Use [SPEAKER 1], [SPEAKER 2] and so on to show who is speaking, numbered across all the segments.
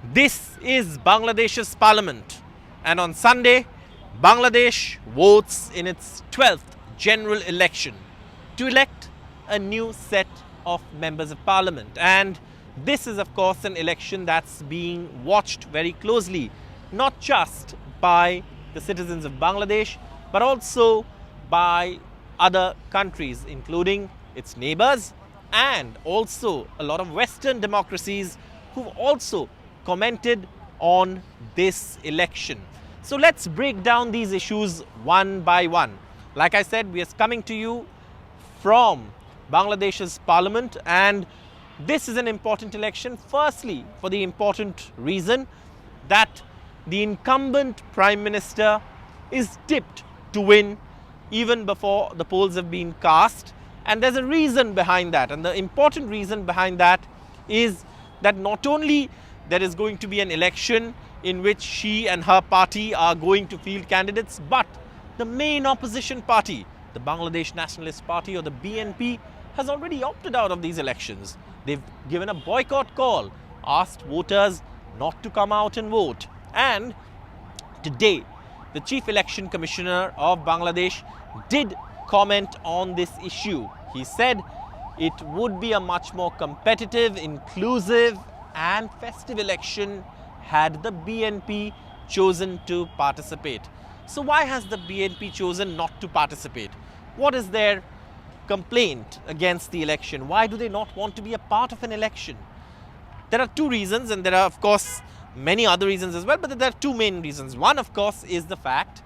[SPEAKER 1] This is Bangladesh's parliament, and on Sunday, Bangladesh votes in its 12th general election to elect a new set of members of parliament. And this is, of course, an election that's being watched very closely, not just by the citizens of Bangladesh, but also by other countries, including its neighbors and also a lot of Western democracies who've also commented on this election. So let's break down these issues one by one. Like I said, we are coming to you from Bangladesh's parliament, and this is an important election. Firstly, for the important reason that the incumbent Prime Minister is tipped to win even before the polls have been cast. And there's a reason behind that. And the important reason behind that is that not only there is going to be an election in which she and her party are going to field candidates, but the main opposition party, the Bangladesh Nationalist Party, or the BNP, has already opted out of these elections. They've given a boycott call, asked voters not to come out and vote. And today, the Chief Election Commissioner of Bangladesh did comment on this issue. He said it would be a much more competitive, inclusive and festive election had the BNP chosen to participate. So why has the BNP chosen not to participate? What is their complaint against the election? Why do they not want to be a part of an election? There are two reasons, and there are, of course, many other reasons as well, but there are two main reasons. One, of course, is the fact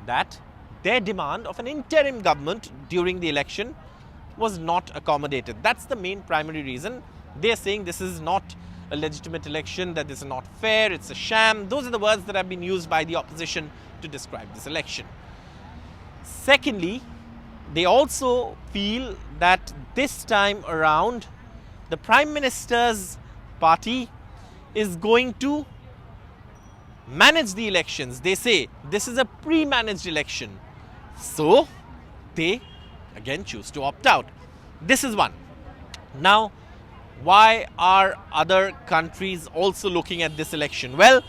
[SPEAKER 1] that their demand of an interim government during the election was not accommodated. That's the main primary reason. They're saying this is not a legitimate election, that this is not fair, it's a sham. Those are the words that have been used by the opposition to describe this election. Secondly, they also feel that this time around, the Prime Minister's party is going to manage the elections. They say this is a pre-managed election. So they again choose to opt out. This is one. Now, why are other countries also looking at this election? Well,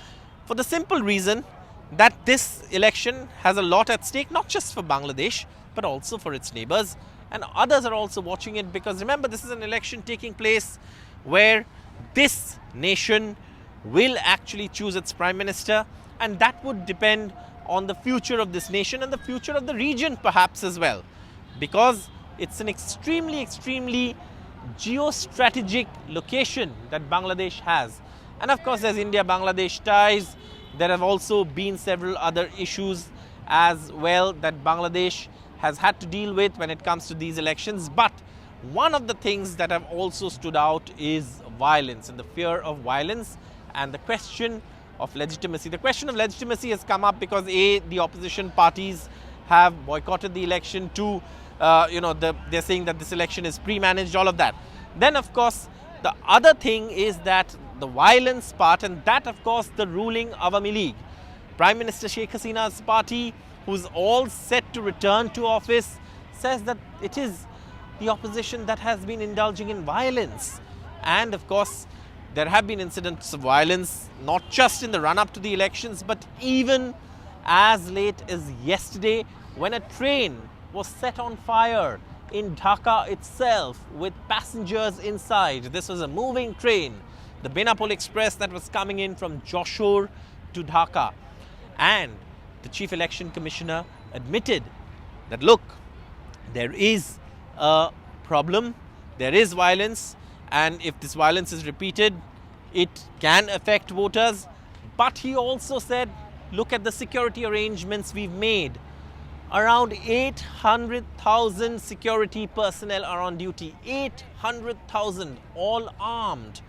[SPEAKER 1] for the simple reason that this election has a lot at stake, not just for Bangladesh, but also for its neighbors. And others are also watching it because remember, this is an election taking place where this nation will actually choose its Prime Minister, and that would depend on the future of this nation and the future of the region perhaps as well, because it's an extremely geostrategic location that Bangladesh has. And of course, there's India-Bangladesh ties. There have also been several other issues as well that Bangladesh has had to deal with when it comes to these elections. But one of the things that have also stood out is violence and the fear of violence and the question of legitimacy. The question of legitimacy has come up because A, the opposition parties have boycotted the election. Two, they're saying that this election is pre-managed, all of that. Then, of course, the other thing is that the violence part, and that, of course, the ruling Awami League. Prime Minister Sheikh Hasina's party, who's all set to return to office, says that it is the opposition that has been indulging in violence. And, of course, there have been incidents of violence, not just in the run-up to the elections, but even as late as yesterday when a train was set on fire in Dhaka itself with passengers inside. This was a moving train, the Benapol Express that was coming in from Joshore to Dhaka. And the Chief Election Commissioner admitted that, look, there is a problem, there is violence, and if this violence is repeated, it can affect voters. But he also said, look at the security arrangements we've made. Around 800,000 security personnel are on duty. 800,000, all armed.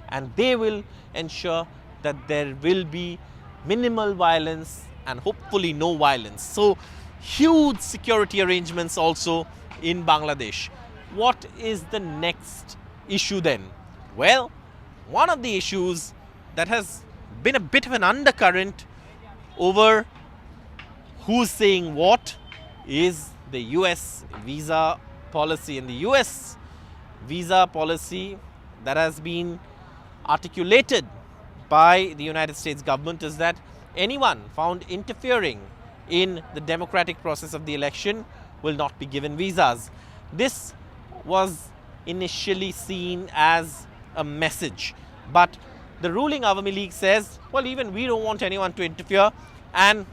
[SPEAKER 1] And they will ensure that there will be minimal violence and hopefully no violence. So, huge security arrangements also in Bangladesh. What is the next issue then? Well, one of the issues that has been a bit of an undercurrent over who's saying what is the US visa policy. And the US visa policy that has been articulated by the United States government is that anyone found interfering in the democratic process of the election will not be given visas. This was initially seen as a message, but the ruling Awami League says, well, even we don't want anyone to interfere, and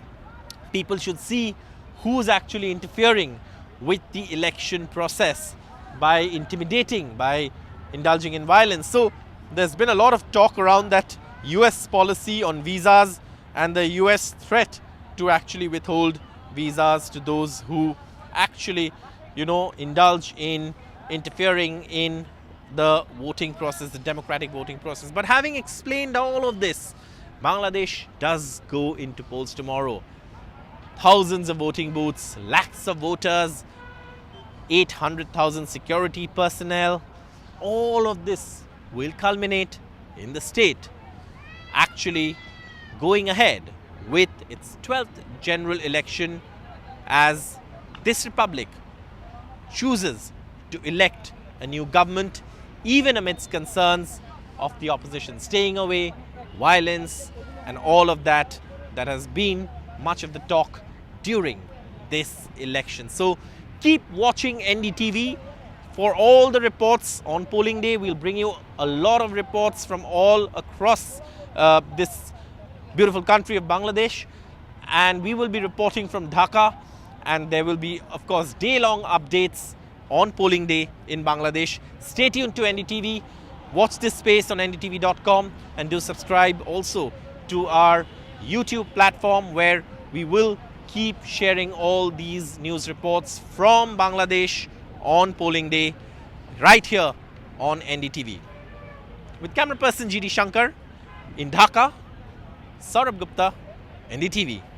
[SPEAKER 1] people should see who's actually interfering with the election process by intimidating, by indulging in violence. So there's been a lot of talk around that US policy on visas and the US threat to actually withhold visas to those who actually, indulge in interfering in the voting process, the democratic voting process. But having explained all of this, Bangladesh does go into polls tomorrow. Thousands of voting booths, lakhs of voters, 800,000 security personnel. All of this will culminate in the state actually going ahead with its 12th general election as this republic chooses to elect a new government, even amidst concerns of the opposition staying away, violence, and all of that has been much of the talk during this election. So keep watching NDTV for all the reports on polling day. We'll bring you a lot of reports from all across this beautiful country of Bangladesh, and we will be reporting from Dhaka, and there will be, of course, day-long updates on polling day in Bangladesh. Stay tuned to NDTV. Watch this space on ndtv.com, and do subscribe also to our YouTube platform, where we will keep sharing all these news reports from Bangladesh on polling day right here on NDTV. With camera person GD Shankar in Dhaka, Saurabh Gupta, NDTV.